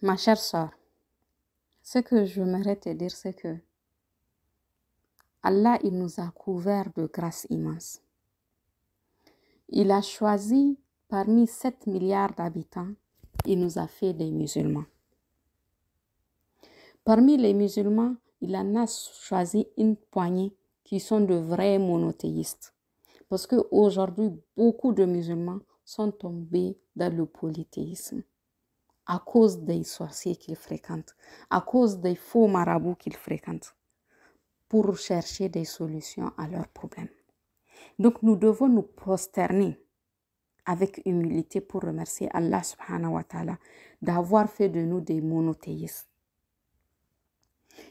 Ma chère sœur, ce que j'aimerais te dire, c'est que Allah, il nous a couverts de grâce immense. Il a choisi parmi 7 milliards d'habitants, il nous a fait des musulmans. Parmi les musulmans, il en a choisi une poignée qui sont de vrais monothéistes. Parce qu'aujourd'hui, beaucoup de musulmans sont tombés dans le polythéisme à cause des sorciers qu'ils fréquentent, à cause des faux marabouts qu'ils fréquentent, pour chercher des solutions à leurs problèmes. Donc nous devons nous prosterner avec humilité pour remercier Allah subhanahu wa ta'ala d'avoir fait de nous des monothéistes.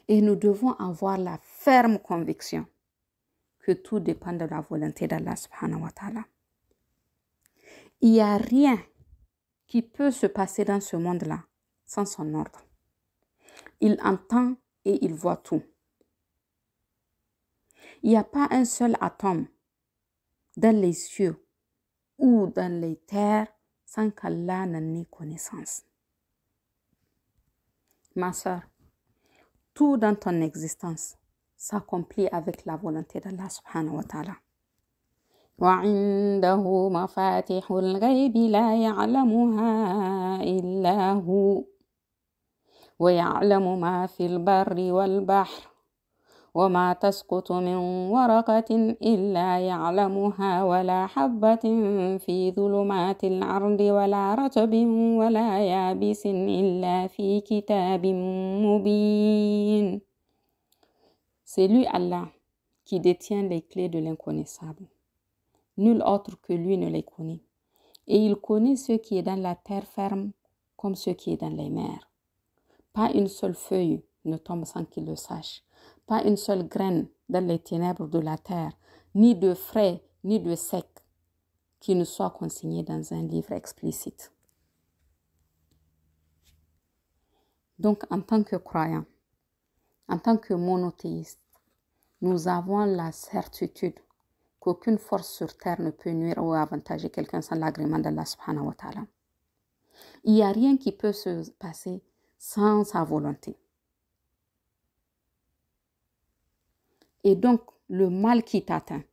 Et nous devons avoir la ferme conviction que tout dépend de la volonté d'Allah subhanahu wa ta'ala. Il n'y a rien qui peut se passer dans ce monde-là sans son ordre. Il entend et il voit tout. Il n'y a pas un seul atome dans les cieux ou dans les terres sans qu'Allah n'en ait connaissance. Ma sœur, tout dans ton existence s'accomplit avec la volonté d'Allah subhanahu wa ta'ala. وعنده مفاتيح الغيب لا يعلمها إلا هو ويعلم ما في البر والبحر وما تسقط من ورقة إلا يعلمها ولا حبة في ظلمات الأرض ولا رطب ولا يابس إلا في كتاب مبين. C'est lui Allah qui détient les clés de l'inconnaissable. Nul autre que lui ne les connaît. Et il connaît ce qui est dans la terre ferme comme ce qui est dans les mers. Pas une seule feuille ne tombe sans qu'il le sache. Pas une seule graine dans les ténèbres de la terre, ni de frais, ni de sec, qui ne soit consigné dans un livre explicite. Donc, en tant que croyants, en tant que monothéistes, nous avons la certitude qu'aucune force sur terre ne peut nuire ou avantager quelqu'un sans l'agrément d'Allah subhanahu wa ta'ala. Il n'y a rien qui peut se passer sans sa volonté. Et donc, le mal qui t'atteint,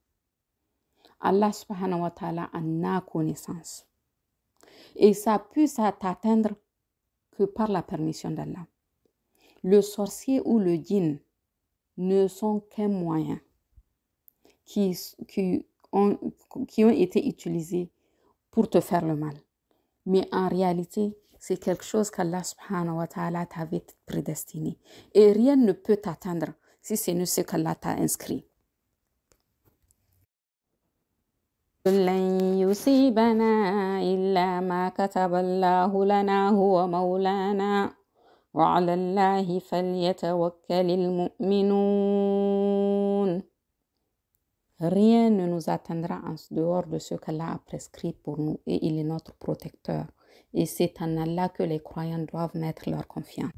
Allah subhanahu wa ta'ala en a connaissance. Et ça peut t'atteindre que par la permission d'Allah. Le sorcier ou le djinn ne sont qu'un moyen qui ont été utilisés pour te faire le mal. Mais en réalité, c'est quelque chose qu'Allah subhanahu wa ta'ala t'avait prédestiné. Et rien ne peut t'atteindre si ce n'est ce qu'Allah t'a inscrit. لن يصيبنا إلا ما كتب الله لنا هو مولانا وعلى الله فليتوكل المؤمنون. Rien ne nous atteindra en dehors de ce qu'Allah a prescrit pour nous et il est notre protecteur. Et c'est en Allah que les croyants doivent mettre leur confiance.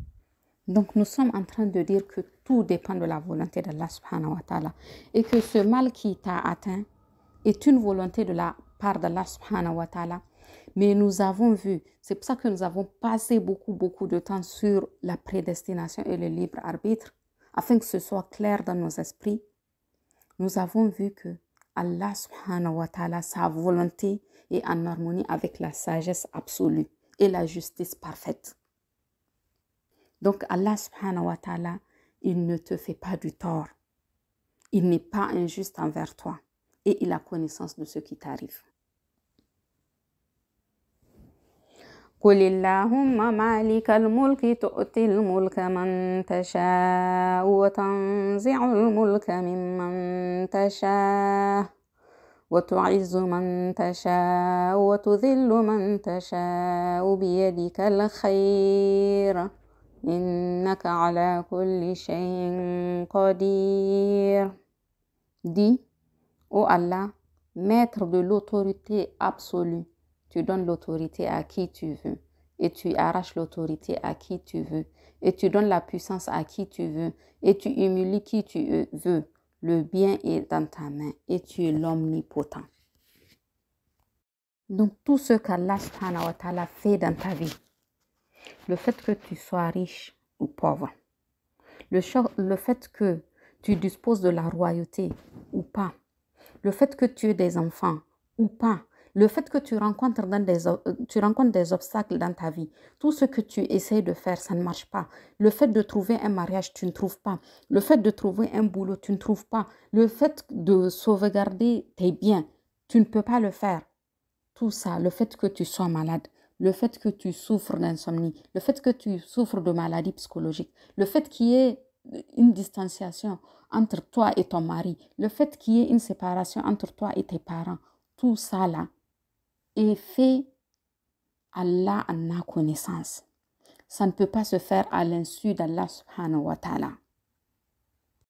Donc nous sommes en train de dire que tout dépend de la volonté d'Allah subhanahu wa ta'ala et que ce mal qui t'a atteint est une volonté de la part d'Allah subhanahu wa ta'ala. Mais nous avons vu, c'est pour ça que nous avons passé beaucoup de temps sur la prédestination et le libre arbitre, afin que ce soit clair dans nos esprits. Nous avons vu que Allah subhanahu wa ta'ala, sa volonté est en harmonie avec la sagesse absolue et la justice parfaite. Donc Allah subhanahu wa ta'ala, il ne te fait pas du tort. Il n'est pas injuste envers toi et il a connaissance de ce qui t'arrive. قل اللهم مالك الملك تؤتي الملك من تشاء وتنزع الملك ممن تشاء وتعز من تشاء وتذل من تشاء بيدك الخير إنك على كل شيء قدير. Dis, ô Allah, maître de l'autorité absolue, tu donnes l'autorité à qui tu veux et tu arraches l'autorité à qui tu veux et tu donnes la puissance à qui tu veux et tu humilies qui tu veux. Le bien est dans ta main et tu es l'omnipotent. Donc tout ce qu'Allah subhanahu wa ta'ala fait dans ta vie, Le fait que tu sois riche ou pauvre, le fait que tu disposes de la royauté ou pas, le fait que tu aies des enfants ou pas, le fait que tu rencontres des obstacles dans ta vie, tout ce que tu essaies de faire, ça ne marche pas. Le fait de trouver un mariage, tu ne trouves pas. Le fait de trouver un boulot, tu ne trouves pas. Le fait de sauvegarder tes biens, tu ne peux pas le faire. Tout ça, le fait que tu sois malade, le fait que tu souffres d'insomnie, le fait que tu souffres de maladies psychologiques, le fait qu'il y ait une distanciation entre toi et ton mari, le fait qu'il y ait une séparation entre toi et tes parents, tout ça là est fait Allah en a connaissance. Ça ne peut pas se faire à l'insu d'Allah subhanahu wa ta'ala.